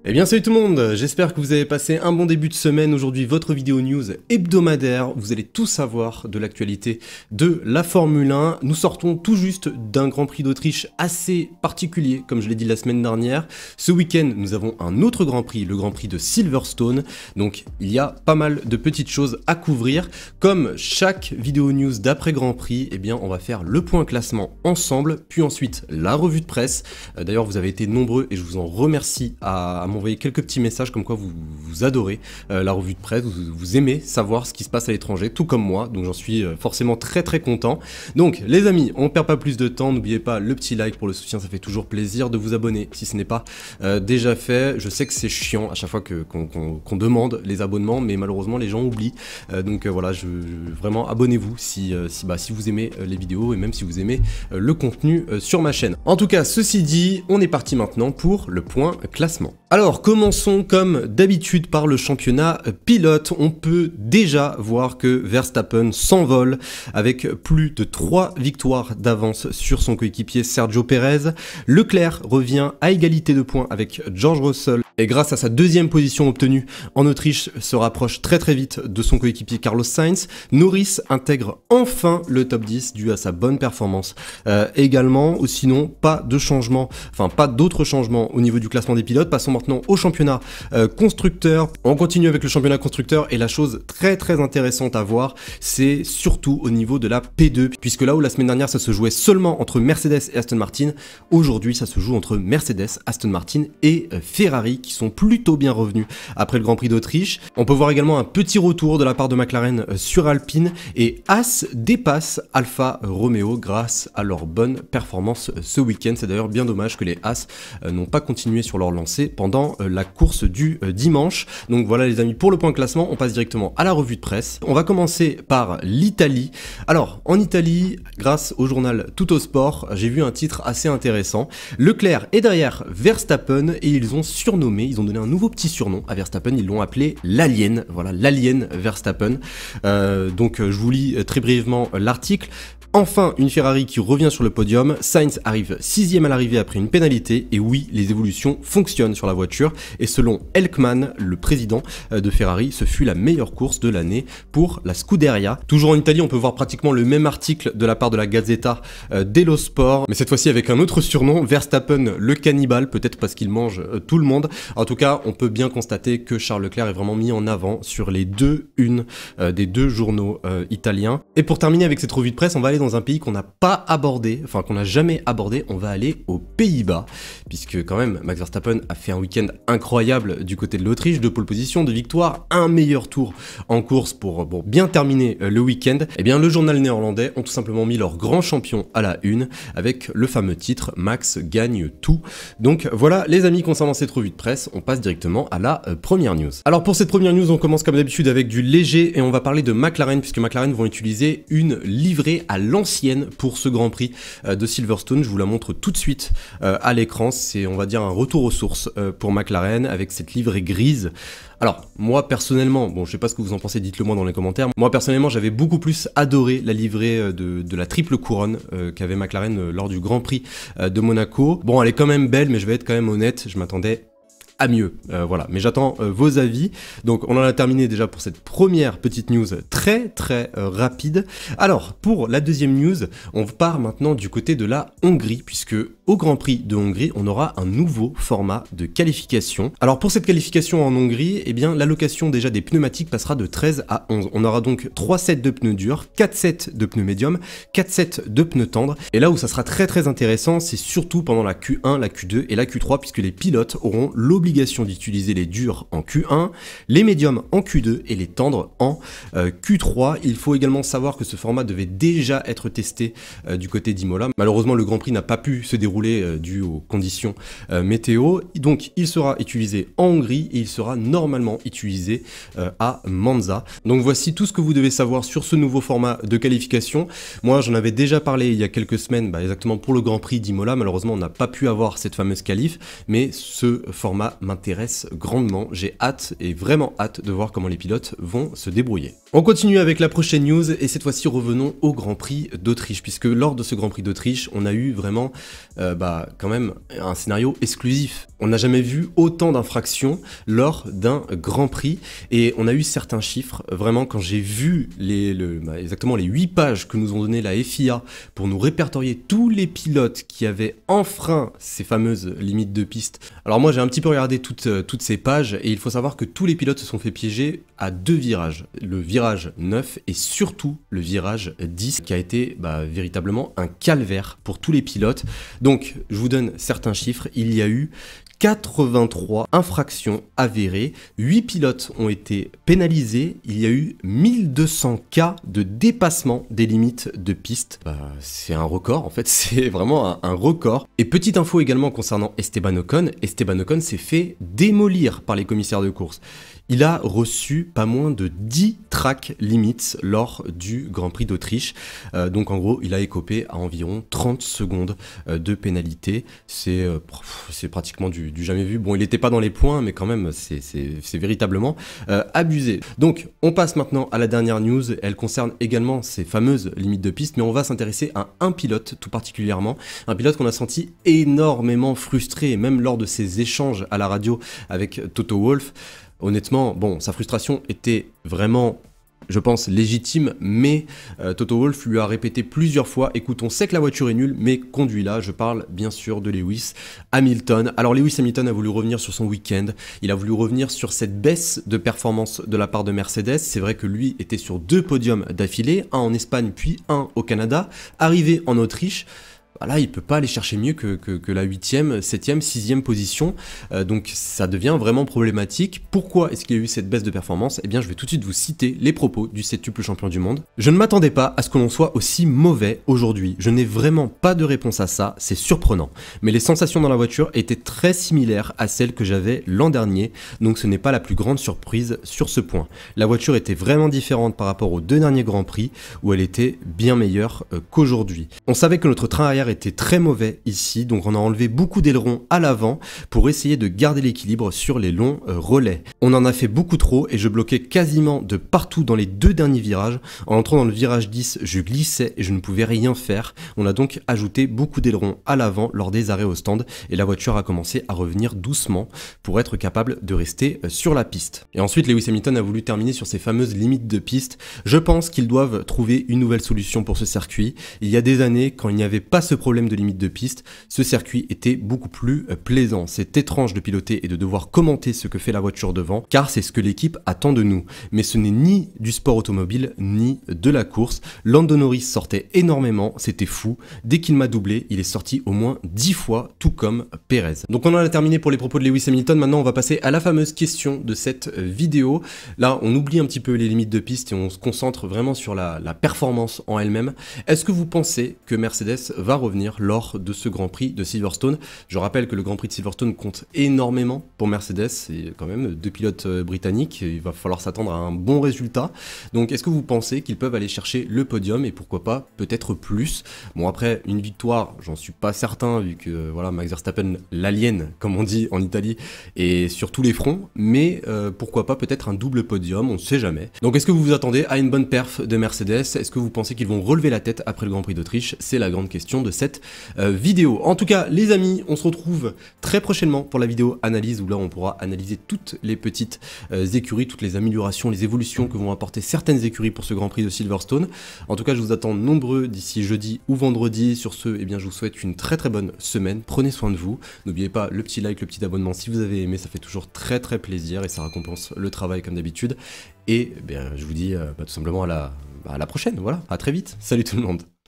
Eh bien salut tout le monde, j'espère que vous avez passé un bon début de semaine. Aujourd'hui votre vidéo news hebdomadaire, vous allez tout savoir de l'actualité de la Formule 1. Nous sortons tout juste d'un Grand Prix d'Autriche assez particulier, comme je l'ai dit la semaine dernière. Ce week-end nous avons un autre Grand Prix, le Grand Prix de Silverstone. Donc il y a pas mal de petites choses à couvrir. Comme chaque vidéo news d'après Grand Prix, eh bien on va faire le point classement ensemble, puis ensuite la revue de presse. D'ailleurs vous avez été nombreux et je vous en remercie à m'envoyer quelques petits messages comme quoi vous adorez la revue de presse, vous aimez savoir ce qui se passe à l'étranger, tout comme moi, donc j'en suis forcément très content. Donc les amis, on perd pas plus de temps, n'oubliez pas le petit like pour le soutien, ça fait toujours plaisir, de vous abonner si ce n'est pas déjà fait. Je sais que c'est chiant à chaque fois qu'on demande les abonnements, mais malheureusement les gens oublient, donc voilà, vraiment abonnez-vous si vous aimez les vidéos et même si vous aimez le contenu sur ma chaîne. En tout cas, ceci dit, on est parti maintenant pour le point classement. Alors commençons comme d'habitude par le championnat pilote. On peut déjà voir que Verstappen s'envole avec plus de 3 victoires d'avance sur son coéquipier Sergio Pérez. Leclerc revient à égalité de points avec George Russell et grâce à sa deuxième position obtenue en Autriche se rapproche très vite de son coéquipier Carlos Sainz. Norris intègre enfin le top 10 dû à sa bonne performance également, ou sinon pas de changement, enfin pas d'autres changements au niveau du classement des pilotes. Passons maintenant au championnat constructeur. On continue avec le championnat constructeur et la chose très intéressante à voir, c'est surtout au niveau de la P2, puisque là où la semaine dernière ça se jouait seulement entre Mercedes et Aston Martin, aujourd'hui ça se joue entre Mercedes, Aston Martin et Ferrari qui sont plutôt bien revenus après le Grand Prix d'Autriche. On peut voir également un petit retour de la part de McLaren sur Alpine et As dépasse Alfa Romeo grâce à leur bonne performance ce week-end. C'est d'ailleurs bien dommage que les As n'ont pas continué sur leur lancée pendant la course du dimanche. Donc voilà les amis, pour le point classement, on passe directement à la revue de presse. On va commencer par l'Italie. Alors en Italie, grâce au journal Tuttosport, j'ai vu un titre assez intéressant. Leclerc est derrière Verstappen et ils ont donné un nouveau petit surnom à Verstappen, ils l'ont appelé l'Alien. Voilà, l'Alien Verstappen. Donc je vous lis très brièvement l'article. Enfin, une Ferrari qui revient sur le podium, Sainz arrive 6ème à l'arrivée après une pénalité, et oui, les évolutions fonctionnent sur la voiture, et selon Elkman, le président de Ferrari, ce fut la meilleure course de l'année pour la Scuderia. Toujours en Italie, on peut voir pratiquement le même article de la part de la Gazzetta dello Sport, mais cette fois-ci avec un autre surnom, Verstappen le cannibale, peut-être parce qu'il mange tout le monde. En tout cas, on peut bien constater que Charles Leclerc est vraiment mis en avant sur les deux unes des deux journaux italiens. Et pour terminer avec cette revue de presse, on va aller dans un pays qu'on n'a pas abordé, enfin qu'on n'a jamais abordé, on va aller aux Pays-Bas, puisque quand même Max Verstappen a fait un week-end incroyable du côté de l'Autriche, de pole position, de victoire, un meilleur tour en course pour bien terminer le week-end. Et bien le journal néerlandais ont tout simplement mis leur grand champion à la une, avec le fameux titre Max gagne tout. Donc voilà les amis, concernant cette revue de presse, on passe directement à la première news. Alors pour cette première news, on commence comme d'habitude avec du léger et on va parler de McLaren, puisque McLaren vont utiliser une livrée à l'ancienne pour ce Grand Prix de Silverstone. Je vous la montre tout de suite à l'écran. C'est, on va dire, un retour aux sources pour McLaren avec cette livrée grise. Alors, moi personnellement, bon, je sais pas ce que vous en pensez, dites-le moi dans les commentaires. Moi personnellement, j'avais beaucoup plus adoré la livrée de la triple couronne qu'avait McLaren lors du Grand Prix de Monaco. Bon, elle est quand même belle, mais je vais être quand même honnête, je m'attendais à mieux, voilà, mais j'attends vos avis. Donc on en a terminé déjà pour cette première petite news très rapide. Alors pour la deuxième news, on part maintenant du côté de la Hongrie, puisque au Grand Prix de Hongrie, on aura un nouveau format de qualification. Alors pour cette qualification en Hongrie, eh bien l'allocation déjà des pneumatiques passera de 13 à 11. On aura donc 3 sets de pneus durs, 4 sets de pneus médiums, 4 sets de pneus tendres. Et là où ça sera très intéressant, c'est surtout pendant la Q1, la Q2 et la Q3, puisque les pilotes auront l'obligation d'utiliser les durs en Q1, les médiums en Q2 et les tendres en Q3. Il faut également savoir que ce format devait déjà être testé du côté d'Imola. Malheureusement, le Grand Prix n'a pas pu se dérouler dû aux conditions météo. Donc il sera utilisé en Hongrie et il sera normalement utilisé à Monza. Donc voici tout ce que vous devez savoir sur ce nouveau format de qualification. Moi j'en avais déjà parlé il y a quelques semaines, exactement pour le Grand Prix d'Imola. Malheureusement on n'a pas pu avoir cette fameuse qualif, mais ce format m'intéresse grandement. J'ai hâte et vraiment hâte de voir comment les pilotes vont se débrouiller. On continue avec la prochaine news et cette fois-ci revenons au Grand Prix d'Autriche, puisque lors de ce Grand Prix d'Autriche on a eu vraiment quand même un scénario exclusif. On n'a jamais vu autant d'infractions lors d'un Grand Prix et on a eu certains chiffres. Vraiment, quand j'ai vu exactement les 8 pages que nous ont donné la FIA pour nous répertorier tous les pilotes qui avaient enfreint ces fameuses limites de piste. Alors moi, j'ai un petit peu regardé toutes ces pages et il faut savoir que tous les pilotes se sont fait piéger à 2 virages. Le virage 9 et surtout le virage 10 qui a été véritablement un calvaire pour tous les pilotes. Donc, je vous donne certains chiffres. Il y a eu 83 infractions avérées, 8 pilotes ont été pénalisés, il y a eu 1200 cas de dépassement des limites de piste. C'est un record, en fait, c'est vraiment un record. Et petite info également concernant Esteban Ocon s'est fait démolir par les commissaires de course. Il a reçu pas moins de 10 track limits lors du Grand Prix d'Autriche. Donc en gros, il a écopé à environ 30 secondes de pénalité. C'est pratiquement du jamais vu. Bon, il n'était pas dans les points, mais quand même, c'est véritablement abusé. Donc, on passe maintenant à la dernière news. Elle concerne également ces fameuses limites de piste, mais on va s'intéresser à un pilote tout particulièrement. Un pilote qu'on a senti énormément frustré, même lors de ses échanges à la radio avec Toto Wolff. Honnêtement, bon, sa frustration était vraiment, je pense, légitime, mais Toto Wolff lui a répété plusieurs fois, écoute, on sait que la voiture est nulle, mais conduis-la. Je parle bien sûr de Lewis Hamilton. Alors Lewis Hamilton a voulu revenir sur son week-end, il a voulu revenir sur cette baisse de performance de la part de Mercedes. C'est vrai que lui était sur 2 podiums d'affilée, un en Espagne puis un au Canada, arrivé en Autriche. Là, il ne peut pas aller chercher mieux que la 8e, 7e, 6e position. Donc ça devient vraiment problématique. Pourquoi est-ce qu'il y a eu cette baisse de performance? Eh bien, je vais tout de suite vous citer les propos du septuple champion du monde. Je ne m'attendais pas à ce que l'on soit aussi mauvais aujourd'hui. Je n'ai vraiment pas de réponse à ça, c'est surprenant. Mais les sensations dans la voiture étaient très similaires à celles que j'avais l'an dernier. Donc ce n'est pas la plus grande surprise sur ce point. La voiture était vraiment différente par rapport aux 2 derniers Grands Prix où elle était bien meilleure qu'aujourd'hui. On savait que notre train arrière était très mauvais ici, donc on a enlevé beaucoup d'ailerons à l'avant pour essayer de garder l'équilibre sur les longs relais. On en a fait beaucoup trop et je bloquais quasiment de partout dans les 2 derniers virages. En entrant dans le virage 10, je glissais et je ne pouvais rien faire. On a donc ajouté beaucoup d'ailerons à l'avant lors des arrêts au stand et la voiture a commencé à revenir doucement pour être capable de rester sur la piste. Et ensuite, Lewis Hamilton a voulu terminer sur ces fameuses limites de piste. Je pense qu'ils doivent trouver une nouvelle solution pour ce circuit. Il y a des années, quand il n'y avait pas ce problème de limite de piste, ce circuit était beaucoup plus plaisant. C'est étrange de piloter et de devoir commenter ce que fait la voiture devant, car c'est ce que l'équipe attend de nous. Mais ce n'est ni du sport automobile, ni de la course. Lando Norris sortait énormément, c'était fou. Dès qu'il m'a doublé, il est sorti au moins 10 fois, tout comme Perez. Donc on en a terminé pour les propos de Lewis Hamilton. Maintenant, on va passer à la fameuse question de cette vidéo. Là, on oublie un petit peu les limites de piste et on se concentre vraiment sur la performance en elle-même. Est-ce que vous pensez que Mercedes va revenir lors de ce Grand Prix de Silverstone? Je rappelle que le Grand Prix de Silverstone compte énormément pour Mercedes, c'est quand même 2 pilotes britanniques, il va falloir s'attendre à un bon résultat. Donc est-ce que vous pensez qu'ils peuvent aller chercher le podium et pourquoi pas peut-être plus? Bon, après une victoire, j'en suis pas certain vu que voilà, Max Verstappen l'alien comme on dit en Italie est sur tous les fronts, mais pourquoi pas peut-être un double podium, on ne sait jamais. Donc est-ce que vous vous attendez à une bonne perf de Mercedes? Est-ce que vous pensez qu'ils vont relever la tête après le Grand Prix d'Autriche? C'est la grande question de cette vidéo. En tout cas, les amis, on se retrouve très prochainement pour la vidéo analyse où là on pourra analyser toutes les petites écuries, toutes les améliorations, les évolutions que vont apporter certaines écuries pour ce Grand Prix de Silverstone. En tout cas, je vous attends nombreux d'ici jeudi ou vendredi. Sur ce, eh bien, je vous souhaite une très bonne semaine. Prenez soin de vous. N'oubliez pas le petit like, le petit abonnement si vous avez aimé, ça fait toujours très plaisir et ça récompense le travail comme d'habitude. Et eh bien, je vous dis tout simplement à la prochaine. Voilà, à très vite. Salut tout le monde.